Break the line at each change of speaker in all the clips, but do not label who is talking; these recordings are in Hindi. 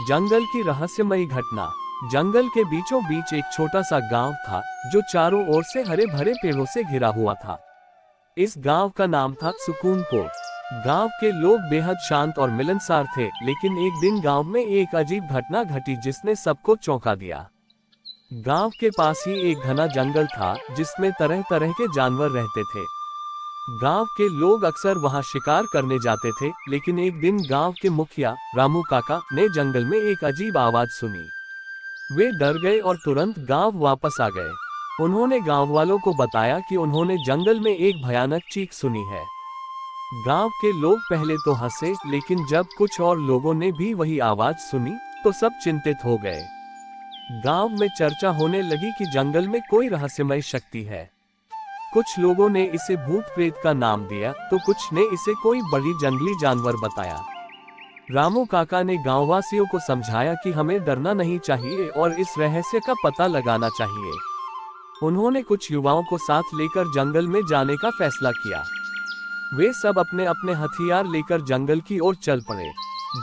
जंगल की रहस्यमयी घटना। जंगल के बीचों बीच एक छोटा सा गांव था जो चारों ओर से हरे भरे पेड़ों से घिरा हुआ था। इस गांव का नाम था सुकूनपुर। गांव के लोग बेहद शांत और मिलनसार थे, लेकिन एक दिन गांव में एक अजीब घटना घटी जिसने सबको चौंका दिया। गांव के पास ही एक घना जंगल था जिसमें तरह तरह के जानवर रहते थे। गांव के लोग अक्सर वहां शिकार करने जाते थे, लेकिन एक दिन गांव के मुखिया रामू काका ने जंगल में एक अजीब आवाज सुनी। वे डर गए और तुरंत गांव वापस आ गए। उन्होंने गांव वालों को बताया कि उन्होंने जंगल में एक भयानक चीख सुनी है। गांव के लोग पहले तो हंसे, लेकिन जब कुछ और लोगों ने भी वही आवाज सुनी तो सब चिंतित हो गए। गांव में चर्चा होने लगी कि जंगल में कोई रहस्यमय शक्ति है। कुछ लोगों ने इसे भूत प्रेत का नाम दिया तो कुछ ने इसे कोई बड़ी जंगली जानवर बताया। रामू काका ने गांववासियों को समझाया कि हमें डरना नहीं चाहिए और इस रहस्य का पता लगाना चाहिए। उन्होंने कुछ युवाओं को साथ लेकर जंगल में जाने का फैसला किया। वे सब अपने अपने हथियार लेकर जंगल की ओर चल पड़े।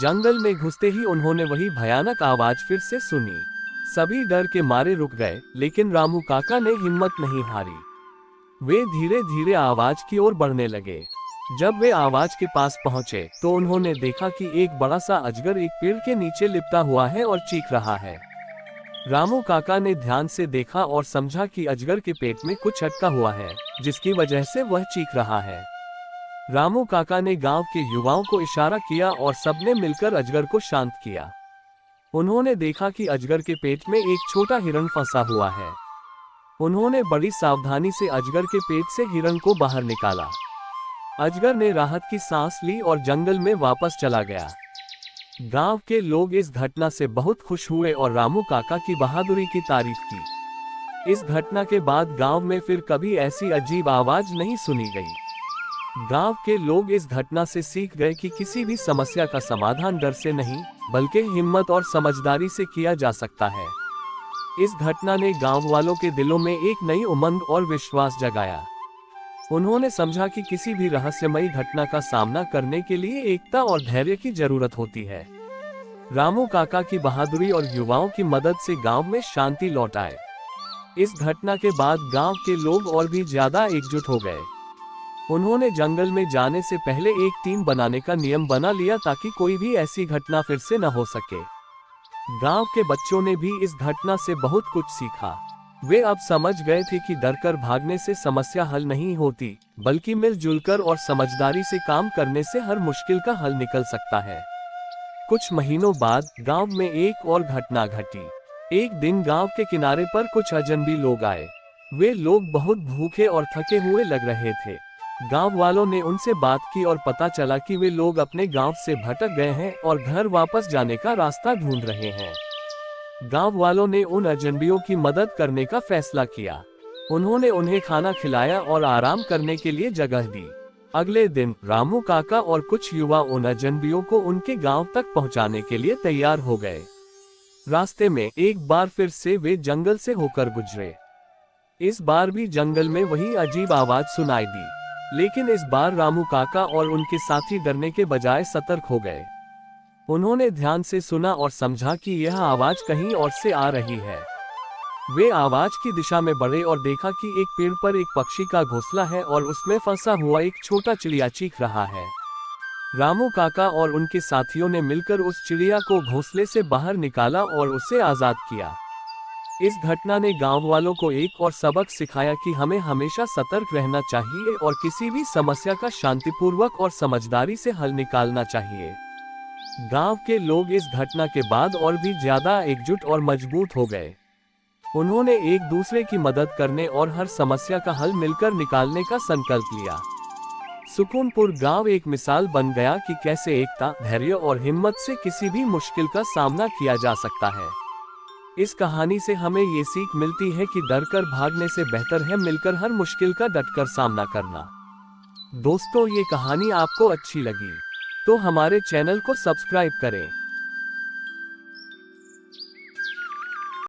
जंगल में घुसते ही उन्होंने वही भयानक आवाज फिर से सुनी। सभी डर के मारे रुक गए, लेकिन रामू काका ने हिम्मत नहीं हारी। वे धीरे धीरे आवाज की ओर बढ़ने लगे। जब वे आवाज के पास पहुंचे तो उन्होंने देखा कि एक बड़ा सा अजगर एक पेड़ के नीचे लिपटा हुआ है और चीख रहा है। रामू काका ने ध्यान से देखा और समझा कि अजगर के पेट में कुछ अटका हुआ है, जिसकी वजह से वह चीख रहा है। रामू काका ने गांव के युवाओं को इशारा किया और सबने मिलकर अजगर को शांत किया। उन्होंने देखा कि अजगर के पेट में एक छोटा हिरण फंसा हुआ है। उन्होंने बड़ी सावधानी से अजगर के पेट से हिरण को बाहर निकाला। अजगर ने राहत की सांस ली और जंगल में वापस चला गया। गांव के लोग इस घटना से बहुत खुश हुए और रामू काका की बहादुरी की तारीफ की। इस घटना के बाद गांव में फिर कभी ऐसी अजीब आवाज नहीं सुनी गई। गांव के लोग इस घटना से सीख गए कि किसी भी समस्या का समाधान डर से नहीं, बल्कि हिम्मत और समझदारी से किया जा सकता है। इस घटना ने गांव वालों के दिलों में एक नई उमंग और विश्वास जगाया। उन्होंने समझा कि किसी भी रहस्यमयी घटना का सामना करने के लिए एकता और धैर्य की जरूरत होती है। रामू काका की बहादुरी और युवाओं की मदद से गांव में शांति लौट आए। इस घटना के बाद गांव के लोग और भी ज्यादा एकजुट हो गए। उन्होंने जंगल में जाने से पहले एक टीम बनाने का नियम बना लिया ताकि कोई भी ऐसी घटना फिर से न हो सके। गांव के बच्चों ने भी इस घटना से बहुत कुछ सीखा। वे अब समझ गए थे कि डरकर भागने से समस्या हल नहीं होती, बल्कि मिलजुल कर और समझदारी से काम करने से हर मुश्किल का हल निकल सकता है। कुछ महीनों बाद गांव में एक और घटना घटी। एक दिन गांव के किनारे पर कुछ अजनबी लोग आए। वे लोग बहुत भूखे और थके हुए लग रहे थे। गांव वालों ने उनसे बात की और पता चला कि वे लोग अपने गांव से भटक गए हैं और घर वापस जाने का रास्ता ढूंढ रहे हैं। गांव वालों ने उन अजनबियों की मदद करने का फैसला किया। उन्होंने उन्हें खाना खिलाया और आराम करने के लिए जगह दी। अगले दिन रामू काका और कुछ युवा उन अजनबियों को उनके गांव तक पहुंचाने के लिए तैयार हो गए। रास्ते में एक बार फिर से वे जंगल से होकर गुजरे। इस बार भी जंगल में वही अजीब आवाज सुनाई दी, लेकिन इस बार रामू काका और उनके साथी डरने के बजाय सतर्क हो गए। उन्होंने ध्यान से सुना और समझा कि यह आवाज कहीं और से आ रही है। वे आवाज की दिशा में बढ़े और देखा कि एक पेड़ पर एक पक्षी का घोंसला है और उसमें फंसा हुआ एक छोटा चिड़िया चीख रहा है। रामू काका और उनके साथियों ने मिलकर उस चिड़िया को घोंसले से बाहर निकाला और उसे आजाद किया। इस घटना ने गांव वालों को एक और सबक सिखाया कि हमें हमेशा सतर्क रहना चाहिए और किसी भी समस्या का शांतिपूर्वक और समझदारी से हल निकालना चाहिए। गांव के लोग इस घटना के बाद और भी ज्यादा एकजुट और मजबूत हो गए। उन्होंने एक दूसरे की मदद करने और हर समस्या का हल मिलकर निकालने का संकल्प लिया। सुकूनपुर गांव एक मिसाल बन गया कि कैसे एकता, धैर्य और हिम्मत से किसी भी मुश्किल का सामना किया जा सकता है। इस कहानी से हमें ये सीख मिलती है कि डरकर भागने से बेहतर है मिलकर हर मुश्किल का डटकर सामना करना। दोस्तों, ये कहानी आपको अच्छी लगी तो हमारे चैनल को सब्सक्राइब करें।